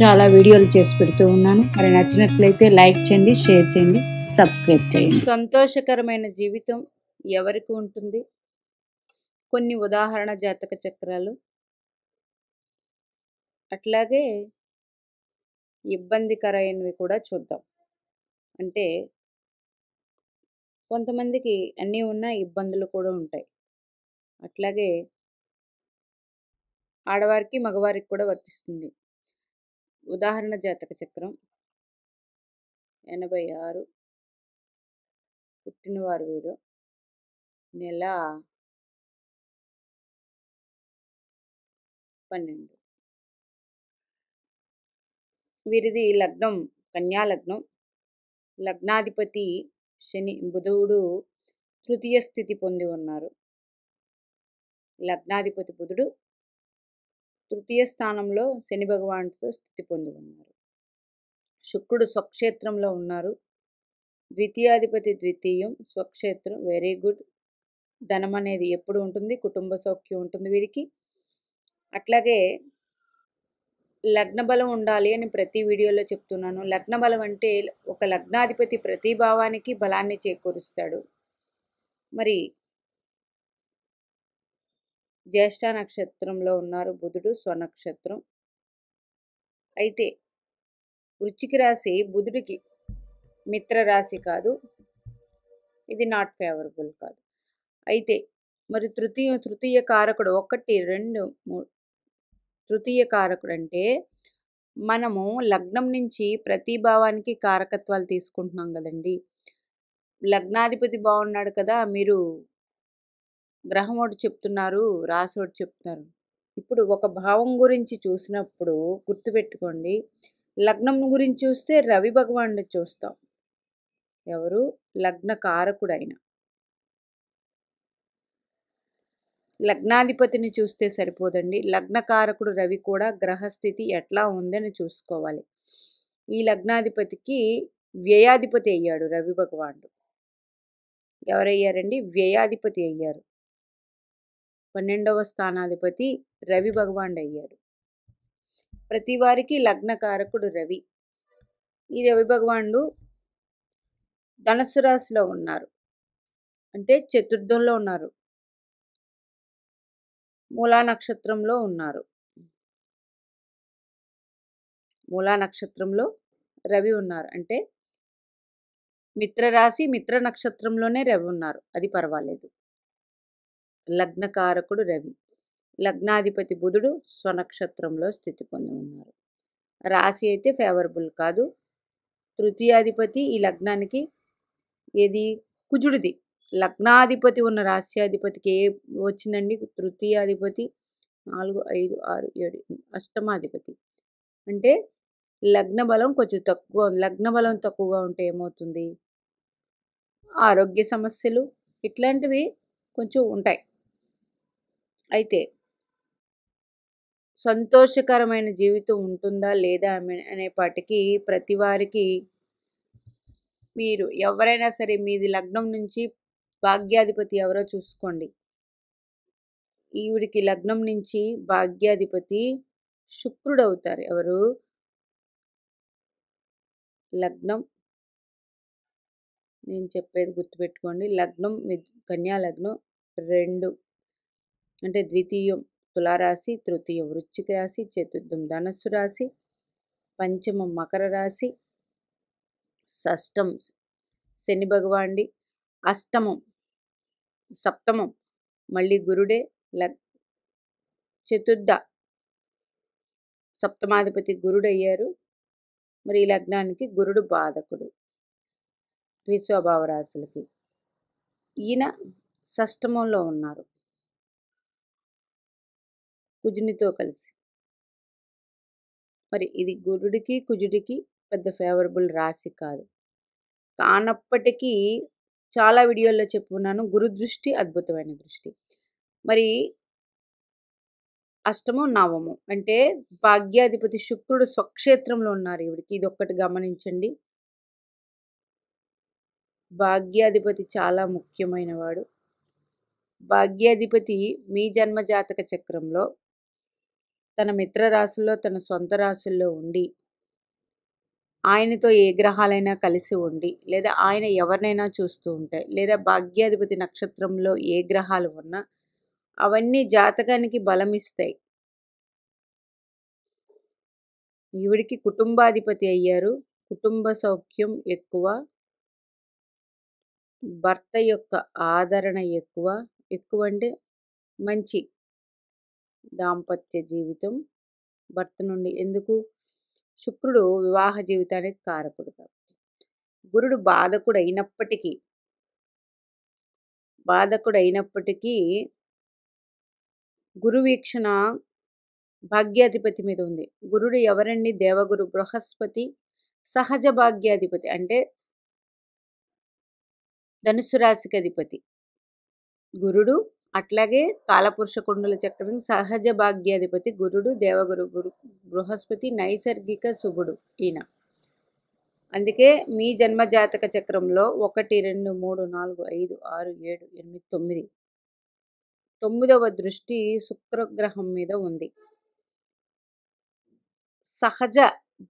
చాలా వీడియోలు చేసి పెడుతూ ఉన్నాను. మరి నచ్చినట్లయితే లైక్ చేయండి, షేర్ చేయండి, సబ్స్క్రైబ్ చేయండి. సంతోషకరమైన జీవితం ఎవరికి ఉంటుంది? కొన్ని ఉదాహరణ జాతక చక్రాలు, అట్లాగే ఇబ్బందికరమైనవి కూడా చూద్దాం. అంటే కొంతమందికి అన్నీ ఉన్నా ఇబ్బందులు కూడా ఉంటాయి. అట్లాగే ఆడవారికి మగవారికి కూడా వర్తిస్తుంది. ఉదాహరణ జాతక చక్రం 86, పుట్టినవారు వీరు, నెల 12. వీరిది లగ్నం కన్యా లగ్నం. లగ్నాధిపతి బుధుడు తృతీయ స్థితి పొంది ఉన్నారు. లగ్నాధిపతి బుధుడు తృతీయ స్థానంలో శని భగవానుడితో స్థితి పొంది ఉన్నారు. శుక్రుడు స్వక్షేత్రంలో ఉన్నారు. ద్వితీయాధిపతి ద్వితీయం, స్వక్షేత్రం, వెరీ గుడ్. ధనం అనేది ఎప్పుడు ఉంటుంది, కుటుంబ సౌఖ్యం ఉంటుంది వీరికి. అట్లాగే లగ్న బలం ఉండాలి అని ప్రతి వీడియోలో చెప్తున్నాను. లగ్న బలం అంటే ఒక లగ్నాధిపతి ప్రతి భావానికి బలాన్ని చేకూరుస్తాడు. మరి జ్యేష్ఠ నక్షత్రంలో ఉన్నారు బుధుడు, స్వనక్షత్రం. అయితే వృశ్చిక రాశి బుధుడికి మిత్ర రాశి కాదు, ఇది నాట్ ఫేవరబుల్ కాదు. అయితే మరి తృతీయ కారకుడు 1, 2, 3 తృతీయ కారకుడు అంటే మనము లగ్నం నుంచి ప్రతి భావానికి కారకత్వాలు తీసుకుంటున్నాం కదండి. లగ్నాధిపతి బాగున్నాడు కదా, మీరు గ్రహం ఒకటి చెప్తున్నారు, రాశి ఒకటి చెప్తున్నారు. ఇప్పుడు ఒక భావం గురించి చూసినప్పుడు గుర్తుపెట్టుకోండి, లగ్నం గురించి చూస్తే రవి భగవానుడిని చూస్తాం. ఎవరు? లగ్న కారకుడైన లగ్నాధిపతిని చూస్తే సరిపోదండి. లగ్నకారకుడు రవి కూడా గ్రహస్థితి ఎట్లా ఉందని చూసుకోవాలి. ఈ లగ్నాధిపతికి వ్యయాధిపతి అయ్యాడు రవి భగవానుడు. ఎవరయ్యారండి? వ్యయాధిపతి అయ్యారు. 12వ స్థానాధిపతి రవి భగవానుడు అయ్యాడు. ప్రతి వారికి లగ్నకారకుడు రవి. ఈ రవి భగవానుడు ధనుస్సు రాశిలో ఉన్నారు, అంటే చతుర్థంలో ఉన్నారు, మూలా నక్షత్రంలో ఉన్నారు. మూలా నక్షత్రంలో రవి ఉన్నారు, అంటే మిత్రరాశి మిత్ర నక్షత్రంలోనే రవి ఉన్నారు, అది పర్వాలేదు. లగ్నకారకుడు రవి. లగ్నాధిపతి బుధుడు స్వనక్షత్రంలో స్థితి పొంది ఉన్నారు. రాశి అయితే ఫేవరబుల్ కాదు. తృతీయాధిపతి ఈ లగ్నానికి ఏది? కుజుడిది. లగ్నాధిపతి ఉన్న రాశ్యాధిపతికి ఏ వచ్చిందండి? తృతీయాధిపతి 4, 5, 6, 7, అష్టమాధిపతి. అంటే లగ్న బలం కొంచెం తక్కువ. లగ్న బలం తక్కువగా ఉంటే ఏమవుతుంది? ఆరోగ్య సమస్యలు ఇట్లాంటివి కొంచెం ఉంటాయి. అయితే సంతోషకరమైన జీవితం ఉంటుందా లేదా అనేపాటికి ప్రతి వారికి, మీరు ఎవరైనా సరే మీది లగ్నం నుంచి భాగ్యాధిపతి ఎవరో చూసుకోండి. ఈవిడికి లగ్నం నుంచి భాగ్యాధిపతి శుక్రుడు అవుతారు. ఎవరు? లగ్నం, నేను చెప్పేది గుర్తుపెట్టుకోండి. లగ్నం కన్యా లగ్నం 2 అంటే ద్వితీయం తులారాశి, తృతీయం వృశ్చిక రాశి, చతుర్థం ధనస్సు రాశి, పంచమం మకర రాశి, షష్టం శని భగవానుడి, అష్టమం సప్తమం మళ్ళీ గురుడే, చతుర్థ సప్తమాధిపతి గురుడు అయ్యారు. మరి ఈ లగ్నానికి గురుడు బాధకుడు ద్విస్వభావ రాశులకి. ఈయన షష్టమంలో ఉన్నారు కుజునితో కలిసి. మరి ఇది గురుడికి కుజుడికి పెద్ద ఫేవరబుల్ రాశి కాదు. కానప్పటికీ చాలా వీడియోల్లో చెప్పుకున్నాను, గురు దృష్టి అద్భుతమైన దృష్టి. మరి అష్టమం నవమం అంటే భాగ్యాధిపతి శుక్రుడు స్వక్షేత్రంలో ఉన్నారు ఈవిడికి. ఇది ఒక్కటి గమనించండి. భాగ్యాధిపతి చాలా ముఖ్యమైన వాడు. భాగ్యాధిపతి మీ జన్మ జాతక చక్రంలో తన మిత్ర రాశుల్లో తన సొంత రాశుల్లో ఉండి ఆయనతో ఏ గ్రహాలైనా కలిసి ఉండి లేదా ఆయన ఎవరినైనా చూస్తూ ఉంటాయి లేదా భాగ్యాధిపతి నక్షత్రంలో ఏ గ్రహాలు ఉన్నా అవన్నీ జాతకానికి బలమిస్తాయి. ఈవిడికి కుటుంబాధిపతి అయ్యారు. కుటుంబ సౌఖ్యం ఎక్కువ, భర్త యొక్క ఆదరణ ఎక్కువ. ఎక్కువ అంటే మంచి దాంపత్య జీవితం భర్త నుండి. ఎందుకు? శుక్రుడు వివాహ జీవితానికి కారకుడు కాబట్టి. గురుడు బాధకుడైనప్పటికీ గురు వీక్షణ భాగ్యాధిపతి మీద ఉంది. గురుడు ఎవరండి? దేవగురు బృహస్పతి సహజ భాగ్యాధిపతి అంటే ధనుస్సు రాశికి అధిపతి గురుడు. అట్లాగే కాలపురుష కుండల చక్రం సహజ భాగ్యాధిపతి గురుడు. దేవగురు బృహస్పతి నైసర్గిక శుభుడు ఈయన. అందుకే మీ జన్మజాతక చక్రంలో 1 2 3 4 5 6 7 8 9 9వ దృష్టి శుక్రగ్రహం మీద ఉంది. సహజ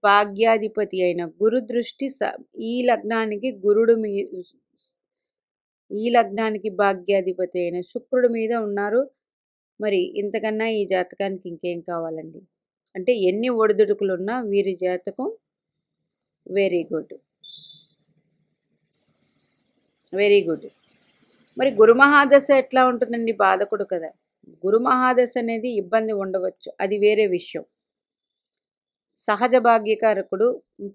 భాగ్యాధిపతి అయిన గురు దృష్టి ఈ లగ్నానికి భాగ్యాధిపతి అయిన శుక్రుడి మీద ఉన్నారు. మరి ఇంతకన్నా ఈ జాతకానికి ఇంకేం కావాలండి? అంటే ఎన్ని ఒడిదుడుకులున్నా వీరి జాతకం వెరీ గుడ్, వెరీ గుడ్. మరి గురు మహాదశ ఎట్లా ఉంటుందండి? బాధకుడు కదా. గురు మహాదశ అనేది ఇబ్బంది ఉండవచ్చు, అది వేరే విషయం. సహజ భాగ్యకారకుడు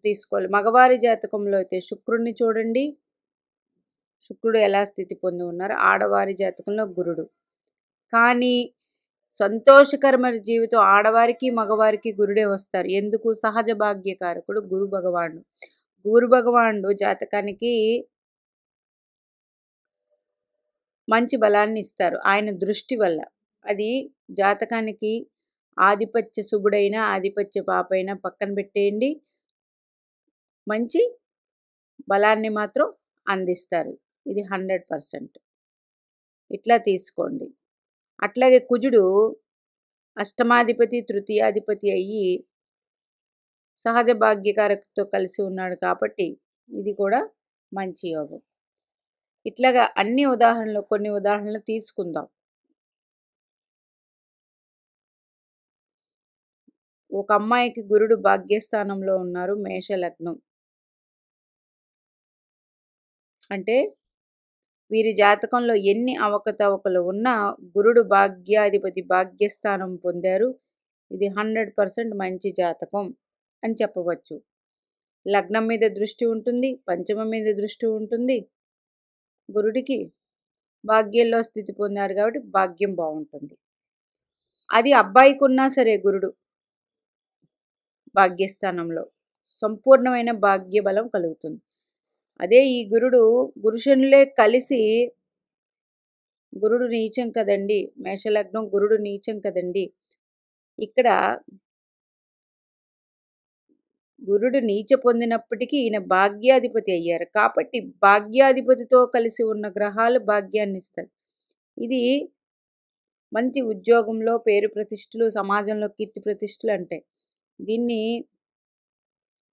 తీసుకోవాలి. మగవారి జాతకంలో అయితే శుక్రుడిని చూడండి, శుక్రుడు ఎలా స్థితి పొంది ఉన్నారు. ఆడవారి జాతకంలో గురుడు. కానీ సంతోషకరమైన జీవితం ఆడవారికి మగవారికి గురుడే వస్తారు. ఎందుకు? సహజ భాగ్యకారకుడు గురు భగవానుడు. గురు భగవానుడు జాతకానికి మంచి బలాన్ని ఇస్తారు ఆయన దృష్టి వల్ల. అది జాతకానికి ఆధిపత్య శుభుడైనా ఆధిపత్య పాపైనా పక్కన పెట్టేయండి, మంచి బలాన్ని మాత్రం అందిస్తారు. ఇది 100%. ఇట్లా తీసుకోండి. అట్లాగే కుజుడు అష్టమాధిపతి తృతీయాధిపతి అయ్యి సహజ భాగ్యకారకుతో కలిసి ఉన్నాడు కాబట్టి ఇది కూడా మంచి యోగం. ఇట్లాగా కొన్ని ఉదాహరణలు తీసుకుందాం. ఒక అమ్మాయికి గురుడు భాగ్యస్థానంలో ఉన్నారు, మేష లగ్నం. అంటే వీరి జాతకంలో ఎన్ని అవకతవకలు ఉన్నా గురుడు భాగ్యాధిపతి భాగ్యస్థానం పొందారు. ఇది 100% మంచి జాతకం అని చెప్పవచ్చు. లగ్నం మీద దృష్టి ఉంటుంది, పంచమం మీద దృష్టి ఉంటుంది. గురుడికి భాగ్యంలో స్థితి పొందారు కాబట్టి భాగ్యం బాగుంటుంది. అది అబ్బాయికి ఉన్నా సరే గురుడు భాగ్యస్థానంలో సంపూర్ణమైన భాగ్య బలం కలుగుతుంది. అదే ఈ గురుశనులే కలిసి, గురుడు నీచం కదండి, మేషలగ్నం గురుడు నీచం కదండి. ఇక్కడ గురుడు నీచ పొందినప్పటికీ ఈయన భాగ్యాధిపతి అయ్యారు కాబట్టి భాగ్యాధిపతితో కలిసి ఉన్న గ్రహాలు భాగ్యాన్ని ఇస్తాయి. ఇది మంచి ఉద్యోగంలో పేరు ప్రతిష్టలు, సమాజంలో కీర్తి ప్రతిష్టలు అంటాయి. దీన్ని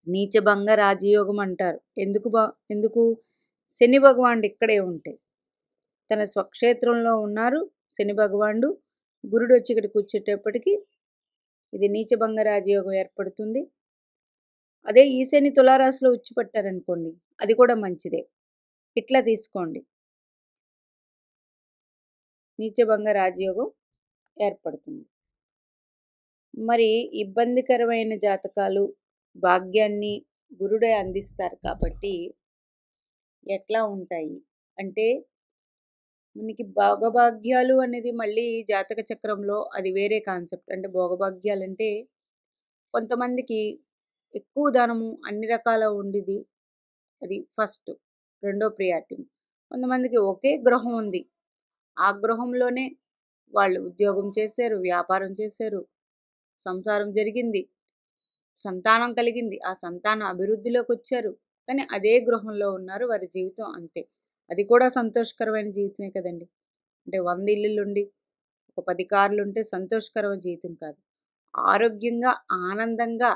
నీచభంగ రాజయోగం అంటారు. ఎందుకు? శని భగవానుడు ఇక్కడే ఉంటే తన స్వక్షేత్రంలో ఉన్నారు శని భగవానుడు. గురుడు వచ్చి ఇక్కడ కూర్చేటప్పటికి ఇది నీచభంగ రాజయోగం ఏర్పడుతుంది. అదే ఈ శని తులారాశిలో ఉచ్చిపట్టారనుకోండి, అది కూడా మంచిదే. ఇట్లా తీసుకోండి, నీచభంగ రాజయోగం ఏర్పడుతుంది. మరి ఇబ్బందికరమైన జాతకాలు భాగ్యాన్ని గురుడే అందిస్తారు కాబట్టి ఎట్లా ఉంటాయి అంటే, మనకి భోగభాగ్యాలు అనేది మళ్ళీ జాతక చక్రంలో అది వేరే కాన్సెప్ట్. అంటే భోగభాగ్యాలు అంటే కొంతమందికి ఎక్కువ ధనము అన్ని రకాల ఉండిది, అది ఫస్ట్. రెండో ప్రియారిటీ. కొంతమందికి ఒకే గృహం ఉంది, ఆ గృహంలోనే వాళ్ళు ఉద్యోగం చేశారు, వ్యాపారం చేశారు, సంసారం జరిగింది, సంతానం కలిగింది, ఆ సంతానం అభివృద్ధిలోకి వచ్చారు, కానీ అదే గృహంలో ఉన్నారు, వారి జీవితం అంతే. అది కూడా సంతోషకరమైన జీవితమే కదండి. అంటే 100 ఇల్లులుండి ఒక 10 కార్లు ఉంటే సంతోషకరమైన జీవితం కాదు. ఆరోగ్యంగా ఆనందంగా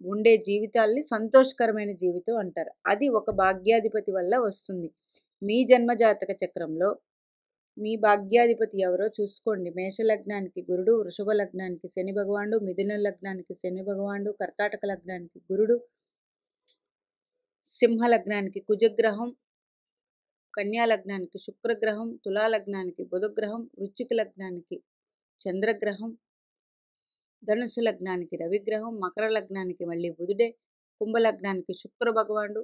ఉండే జీవితాల్ని సంతోషకరమైన జీవితం అంటారు. అది ఒక భాగ్యాధిపతి వల్ల వస్తుంది. మీ జన్మజాతక చక్రంలో మీ భాగ్యాధిపతి ఎవరో చూసుకోండి. మేష లగ్నానికి గురుడు, వృషభ లగ్నానికి శని భగవానుడు, మిథున లగ్నానికి శని భగవానుడు, కర్కాటక లగ్నానికి గురుడు, సింహ లగ్నానికి కుజగ్రహం, కన్యా లగ్నానికి శుక్రగ్రహం, తులా లగ్నానికి బుధగ్రహం, వృశ్చిక లగ్నానికి చంద్రగ్రహం, ధనుసు లగ్నానికి రవిగ్రహం, మకర లగ్నానికి మళ్ళీ బుధుడే, కుంభ లగ్నానికి శుక్ర భగవానుడు,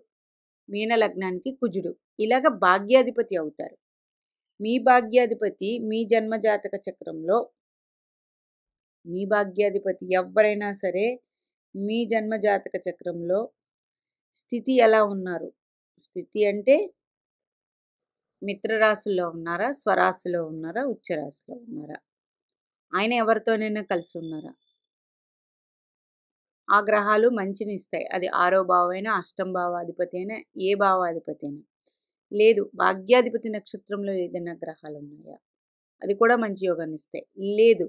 మీన లగ్నానికి కుజుడు. ఇలాగ భాగ్యాధిపతి అవుతారు. మీ భాగ్యాధిపతి మీ జన్మజాతక చక్రంలో మీ భాగ్యాధిపతి ఎవరైనా సరే మీ జన్మజాతక చక్రంలో స్థితి ఎలా ఉన్నారు? స్థితి అంటే మిత్రరాశుల్లో ఉన్నారా, స్వరాశిలో ఉన్నారా, ఉచ్చరాశిలో ఉన్నారా, ఆయన ఎవరితోనైనా కలిసి ఉన్నారా? ఆ గ్రహాలు మంచిని ఇస్తాయి. అది 6వ భావమైనా, అష్టమ భావాధిపతి అయినా, ఏ భావాధిపతి అయినా. లేదు భాగ్యాధిపతి నక్షత్రంలో ఏదైనా గ్రహాలు ఉన్నాయా? అది కూడా మంచి యోగాన్ని ఇస్తాయి. లేదు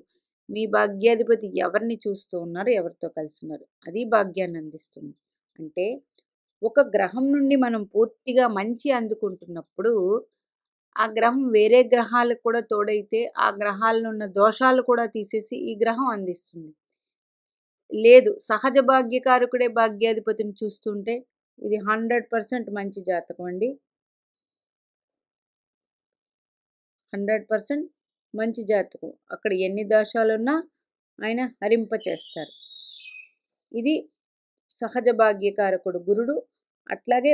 మీ భాగ్యాధిపతి ఎవరిని చూస్తూ ఉన్నారు, ఎవరితో కలిసి ఉన్నారు, అది భాగ్యాన్ని అందిస్తుంది. అంటే ఒక గ్రహం నుండి మనం పూర్తిగా మంచి అందుకుంటున్నప్పుడు ఆ గ్రహం వేరే గ్రహాలకు కూడా తోడైతే ఆ గ్రహాల్లో ఉన్న దోషాలు కూడా తీసేసి ఈ గ్రహం అందిస్తుంది. లేదు సహజ భాగ్యకారకుడే భాగ్యాధిపతిని చూస్తుంటే ఇది 100% మంచి జాతకం అండి. 100% మంచి జాతకం. అక్కడ ఎన్ని దోషాలున్నా ఆయన హరింపచేస్తారు. ఇది సహజ భాగ్యకారకుడు గురుడు. అట్లాగే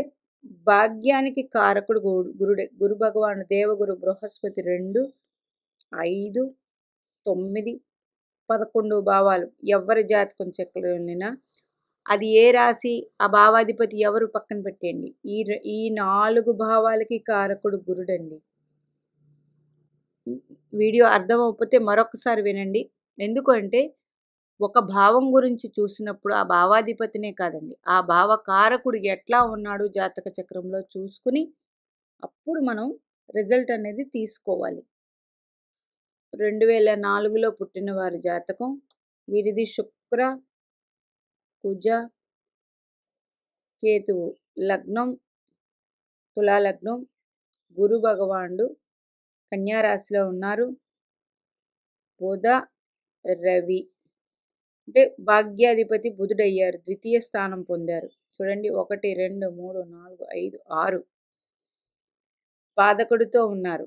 భాగ్యానికి కారకుడు గురుడే. గురు భగవాను దేవగురు బృహస్పతి 2, 5, 9, 11 భావాలు ఎవరి జాతకం చక్రంలోనైనా అది ఏ రాశి ఆ భావాధిపతి ఎవరు పక్కన పెట్టేయండి. ఈ 4 భావాలకి కారకుడు గురుడండి. వీడియో అర్థం అవ్వకపోతే మరొకసారి వినండి. ఎందుకంటే ఒక భావం గురించి చూసినప్పుడు ఆ భావాధిపతినే కాదండి, ఆ భావకారకుడు ఎట్లా ఉన్నాడు జాతక చక్రంలో చూసుకుని అప్పుడు మనం రిజల్ట్ అనేది తీసుకోవాలి. 2004లో పుట్టిన వారి జాతకం. వీరిది శుక్ర కుజ కేతువు లగ్నం తులా లగ్నం. గురు భగవానుడు కన్యా రాశిలో ఉన్నారు. బుధ రవి అంటే భాగ్యాధిపతి బుధుడయ్యారు, ద్వితీయ స్థానం పొందారు. చూడండి 1 2 3 4 5 6 పాదకుడితో ఉన్నారు.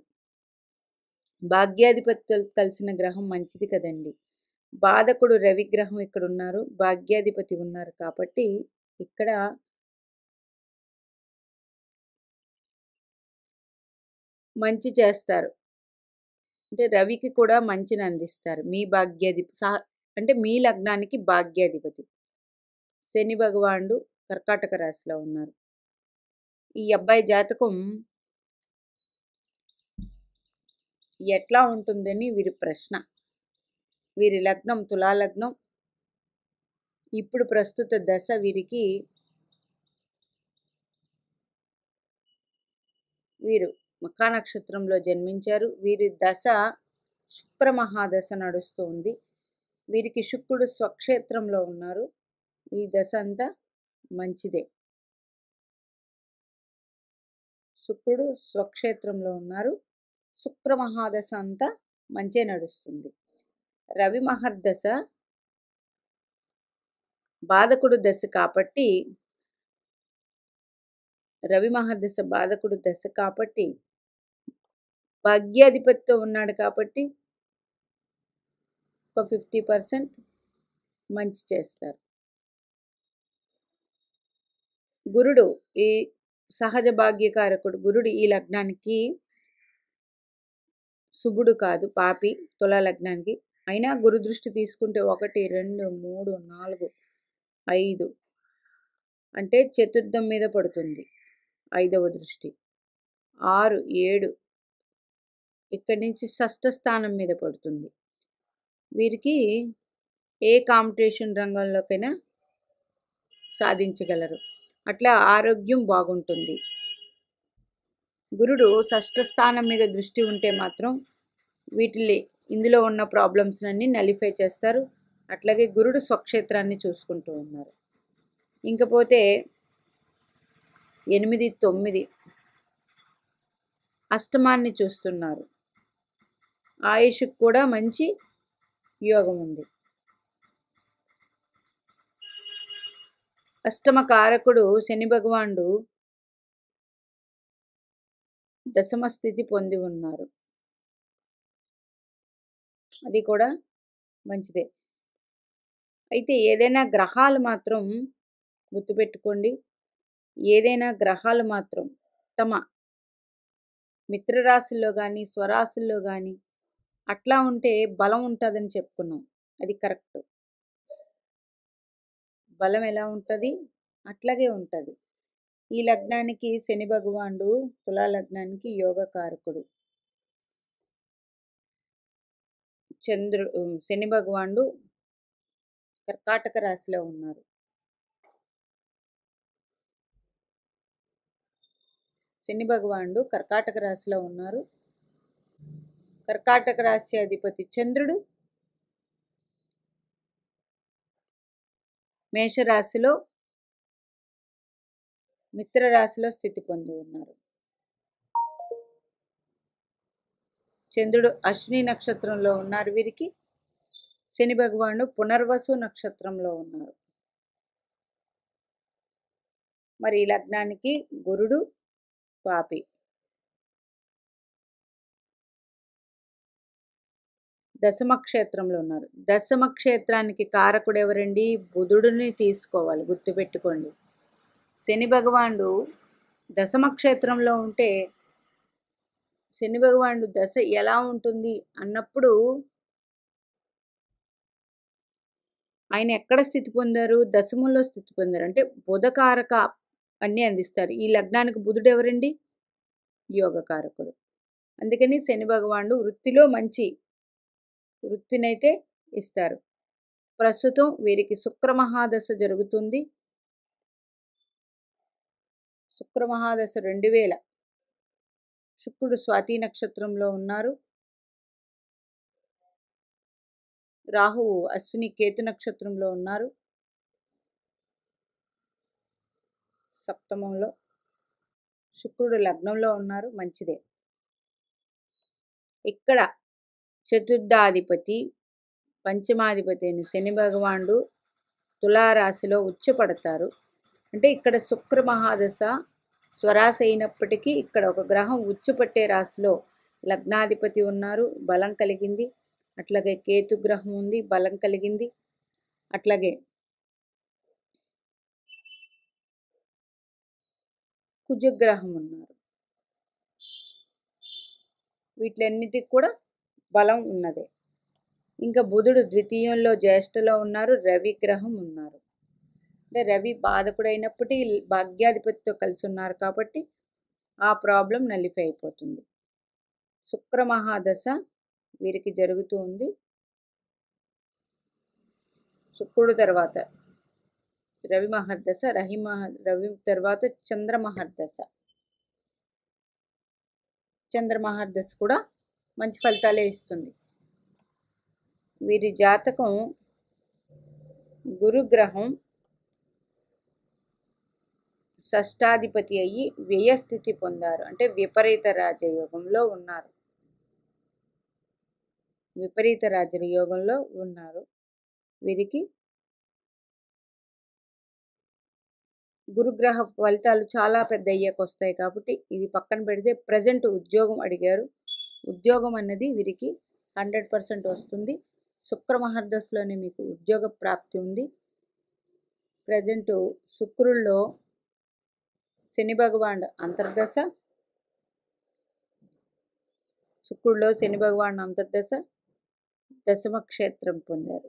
భాగ్యాధిపతితో కలిసిన గ్రహం మంచిది కదండి. బాధకుడు రవి గ్రహం ఇక్కడ ఉన్నారు, భాగ్యాధిపతి ఉన్నారు కాబట్టి ఇక్కడ మంచి చేస్తారు. అంటే రవికి కూడా మంచిని అందిస్తారు. మీ అంటే మీ లగ్నానికి భాగ్యాధిపతి శని భగవానుడు కర్కాటక రాశిలో ఉన్నారు. ఈ అబ్బాయి జాతకం ఎట్లా ఉంటుందని వీరి ప్రశ్న. వీరి లగ్నం తులా లగ్నం. ఇప్పుడు ప్రస్తుత దశ వీరికి వీరు మఖా నక్షత్రంలో జన్మించారు. వీరి దశ శుక్ర మహాదశ నడుస్తూ ఉంది. వీరికి శుక్రుడు స్వక్షేత్రంలో ఉన్నారు. ఈ దశ అంతా మంచిదే. శుక్రుడు స్వక్షేత్రంలో ఉన్నారు. శుక్ర మహాదశ అంతా మంచే నడుస్తుంది. రవి మహర్దశ బాధకుడు దశ కాబట్టి రవి మహర్దశ బాధకుడు దశ కాబట్టి భాగ్యాధిపతితో ఉన్నాడు కాబట్టి ఒక 50% మంచి చేస్తారు. గురుడు ఈ సహజ భాగ్యకారకుడు గురుడు ఈ లగ్నానికి శుభుడు కాదు, పాపి తులా లగ్నానికి. అయినా గురు దృష్టి తీసుకుంటే 1 2 3 4 5 అంటే చతుర్థం మీద పడుతుంది 5వ దృష్టి. 6 7 ఇక్కడి నుంచి షష్ఠ స్థానం మీద పడుతుంది. వీరికి ఏ కాంపిటీషన్ రంగంలోకైనా సాధించగలరు. అట్లా ఆరోగ్యం బాగుంటుంది. గురుడు షష్ఠ స్థానం మీద దృష్టి ఉంటే మాత్రం ఇందులో ఉన్న ప్రాబ్లమ్స్ అన్నీ నలిఫై చేస్తారు. అట్లాగే గురుడు స్వక్షేత్రాన్ని చూసుకుంటూ ఉన్నారు. ఇంకపోతే 8, 9 అష్టమాన్ని చూస్తున్నారు. ఆయుష్కి కూడా మంచి యోగం ఉంది. అష్టమ కారకుడు శని భగవానుడు దశమ స్థితి పొంది ఉన్నారు. అది కూడా మంచిదే. అయితే ఏదైనా గ్రహాలు మాత్రం గుర్తుపెట్టుకోండి, ఏదైనా గ్రహాలు మాత్రం తమ మిత్రరాశుల్లో కానీ స్వరాశుల్లో కానీ అట్లా ఉంటే బలం ఉంటుందని చెప్పుకున్నాం. అది కరెక్ట్. బలం ఎలా ఉంటుంది అట్లాగే ఉంటుంది. ఈ లగ్నానికి శని భగవానుడు తులా లగ్నానికి యోగకారకుడు. శని భగవానుడు కర్కాటక రాశిలో ఉన్నారు. శని భగవానుడు కర్కాటక రాశిలో ఉన్నారు. కర్కాటక రాశి అధిపతి చంద్రుడు మేషరాశిలో మిత్రరాశిలో స్థితి పొంది ఉన్నారు. చంద్రుడు అశ్విని నక్షత్రంలో ఉన్నారు. వీరికి శని భగవానుడు పునర్వసు నక్షత్రంలో ఉన్నారు. మరి ఈ లగ్నానికి గురుడు పాపి. దశమ క్షేత్రంలో ఉన్నారు. దశమ క్షేత్రానికి కారకుడు ఎవరండి? బుధుడిని తీసుకోవాలి, గుర్తుపెట్టుకోండి. శని భగవానుడు దశమ క్షేత్రంలో ఉంటే శని భగవానుడు దశ ఎలా ఉంటుంది అన్నప్పుడు ఆయన ఎక్కడ స్థితి పొందారు? దశమంలో స్థితి పొందారు. అంటే బుధకారక అన్నీ అందిస్తారు. ఈ లగ్నానికి బుధుడు ఎవరండి? యోగకారకుడు. అందుకని శని భగవానుడు వృత్తిలో మంచి వృత్తినైతే ఇస్తారు. ప్రస్తుతం వీరికి శుక్రమహాదశ జరుగుతుంది. శుక్రమహాదశ 2000. శుక్రుడు స్వాతి నక్షత్రంలో ఉన్నారు. రాహువు అశ్విని కేతు నక్షత్రంలో ఉన్నారు. సప్తమంలో శుక్రుడు లగ్నంలో ఉన్నారు. మంచిదే. ఇక్కడ చతుర్థాధిపతి పంచమాధిపతి అయిన శని భగవానుడు తులారాశిలో ఉచ్చపడతారు. అంటే ఇక్కడ శుక్ర మహాదశ స్వరాశి అయినప్పటికీ ఇక్కడ ఒక గ్రహం ఉచ్చుపట్టే రాశిలో లగ్నాధిపతి ఉన్నారు, బలం కలిగింది. అట్లాగే కేతు గ్రహం ఉంది, బలం కలిగింది. అట్లాగే కుజగ్రహం ఉన్నారు. వీటిలన్నిటికి కూడా బలం ఉన్నదే. ఇంకా బుధుడు ద్వితీయంలో జ్యేష్ఠలో ఉన్నారు. రవి గ్రహం ఉన్నారు. అంటే రవి బాధకుడైనప్పటికీ భాగ్యాధిపతితో కలిసి ఉన్నారు కాబట్టి ఆ ప్రాబ్లం నలిఫై అయిపోతుంది. శుక్ర మహాదశ వీరికి జరుగుతూ ఉంది. శుక్రుడు తర్వాత రవి మహర్దశ, రవి తర్వాత చంద్ర మహర్దశ. చంద్ర మహర్దశ కూడా మంచి ఫలితాలే ఇస్తుంది. వీరి జాతకం గురుగ్రహం షష్టాధిపతి అయ్యి వ్యయస్థితి పొందారు. అంటే విపరీత రాజయోగంలో ఉన్నారు. విపరీత రాజయోగంలో ఉన్నారు. వీరికి గురుగ్రహ ఫలితాలు చాలా పెద్ద అయ్యాక వస్తాయి కాబట్టి ఇది పక్కన పెడితే ప్రజెంట్ ఉద్యోగం అడిగారు. ఉద్యోగం అన్నది వీరికి 100% వస్తుంది. శుక్ర మహర్దశలోనే మీకు ఉద్యోగ ప్రాప్తి ఉంది. ప్రజెంట్ శుక్రుల్లో శని భగవానుడు అంతర్దశ, శుక్రుల్లో శని భగవానుడు అంతర్దశ దశమ క్షేత్రం పొందారు.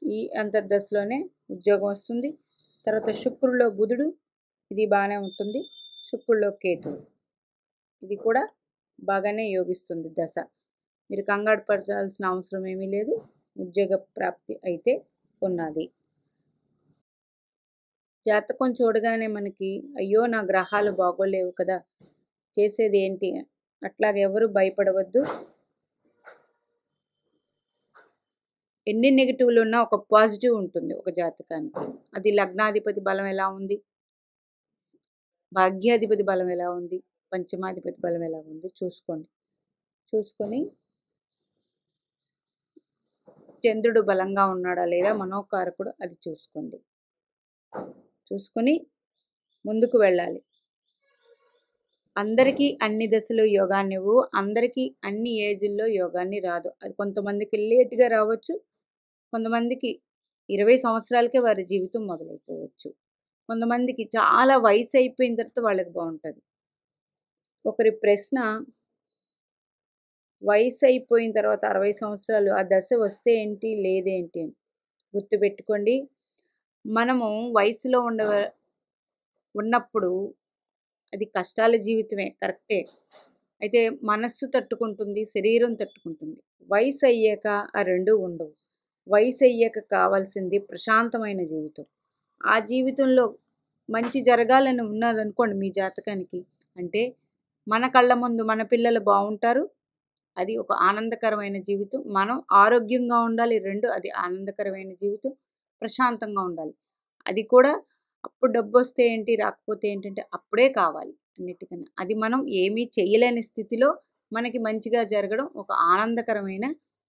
ఈ అంతర్దశలోనే ఉద్యోగం వస్తుంది. తర్వాత శుక్రుల్లో బుధుడు, ఇది బాగానే ఉంటుంది. శుక్రుల్లో కేతువు, ఇది కూడా బాగానే యోగిస్తుంది దశ. మీరు కంగారు పడాల్సిన అవసరం ఏమీ లేదు. ఉద్యోగ ప్రాప్తి అయితే ఉన్నది. జాతకం చూడగానే మనకి అయ్యో నా గ్రహాలు బాగోలేవు కదా, చేసేది ఏంటి, అట్లాగెవరు భయపడవద్దు. ఎన్ని నెగిటివ్లు ఉన్నా ఒక పాజిటివ్ ఉంటుంది ఒక జాతకానికి. అది లగ్నాధిపతి బలం ఎలా ఉంది, భాగ్యాధిపతి బలం ఎలా ఉంది, పంచమాధిపతి బలం ఎలా ఉంది చూసుకోండి. చూసుకొని చంద్రుడు బలంగా ఉన్నాడా లేదా మనోకారకుడు అది చూసుకోండి. చూసుకొని ముందుకు వెళ్ళాలి. అందరికీ అన్ని దశలు యోగాన్నివ్వు, అందరికీ అన్ని ఏజ్ల్లో యోగాన్ని రాదు. అది కొంతమందికి లేట్గా రావచ్చు, కొంతమందికి 20 సంవత్సరాలకే వారి జీవితం మొదలైపోవచ్చు, కొంతమందికి చాలా వయసు అయిపోయిన తర్వాత వాళ్ళకి బాగుంటుంది. ఒకరి ప్రశ్న, వయసు అయిపోయిన తర్వాత 60 సంవత్సరాలు ఆ దశ వస్తే ఏంటి లేదేంటి అని గుర్తుపెట్టుకోండి. మనము వయసులో ఉన్నప్పుడు అది కష్టాల జీవితమే కరెక్టే. అయితే మనస్సు తట్టుకుంటుంది, శరీరం తట్టుకుంటుంది. వయసు అయ్యాక ఆ రెండూ ఉండవు. వయసు అయ్యాక కావాల్సింది ప్రశాంతమైన జీవితం. ఆ జీవితంలో మంచి జరగాలని ఉన్నదనుకోండి మీ జాతకానికి, అంటే మన కళ్ళ ముందు మన పిల్లలు బాగుంటారు, అది ఒక ఆనందకరమైన జీవితం. మనం ఆరోగ్యంగా ఉండాలి, రెండు అది ఆనందకరమైన జీవితం. ప్రశాంతంగా ఉండాలి, అది కూడా. అప్పుడు డబ్బు వస్తే ఏంటి, రాకపోతే ఏంటంటే అప్పుడే కావాలి అన్నిటికన్నా. అది మనం ఏమీ చేయలేని స్థితిలో మనకి మంచిగా జరగడం ఒక ఆనందకరమైన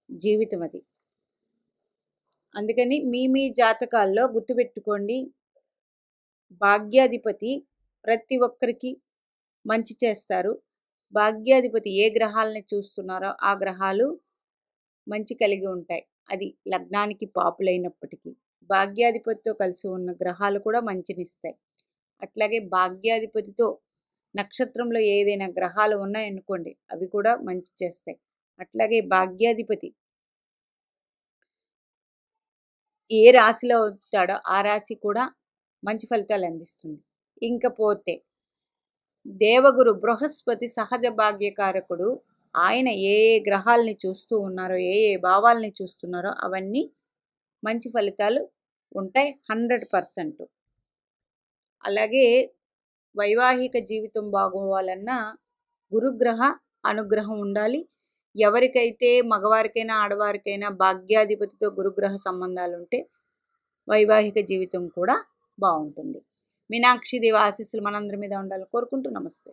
జీవితం అది. అందుకని మీ జాతకాల్లో గుర్తుపెట్టుకోండి, భాగ్యాధిపతి ప్రతి ఒక్కరికి మంచి చేస్తారు. భాగ్యాధిపతి ఏ గ్రహాలని చూస్తున్నారో ఆ గ్రహాలు మంచి కలిగి ఉంటాయి. అది లగ్నానికి పాపులైనప్పటికీ భాగ్యాధిపతితో కలిసి ఉన్న గ్రహాలు కూడా మంచినిస్తాయి. అట్లాగే భాగ్యాధిపతితో నక్షత్రంలో ఏదైనా గ్రహాలు ఉన్నాయనుకోండి, అవి కూడా మంచి చేస్తాయి. అట్లాగే భాగ్యాధిపతి ఏ రాశిలో ఉంటాడో ఆ రాశి కూడా మంచి ఫలితాలు అందిస్తుంది. ఇంకపోతే దేవగురు బృహస్పతి సహజ భాగ్యకారకుడు. ఆయన ఏ ఏ గ్రహాలని చూస్తూ ఉన్నారో, ఏ ఏ భావాలని చూస్తున్నారో అవన్నీ మంచి ఫలితాలు ఉంటాయి 100%. అలాగే వైవాహిక జీవితం బాగోవాలన్నా గురుగ్రహ అనుగ్రహం ఉండాలి. ఎవరికైతే మగవారికైనా ఆడవారికైనా భాగ్యాధిపతితో గురుగ్రహ సంబంధాలు ఉంటే వైవాహిక జీవితం కూడా బాగుంటుంది. మీనాక్షి దేవి ఆశీస్సులు మనందరి మీద ఉండాలని కోరుకుంటూ నమస్తే.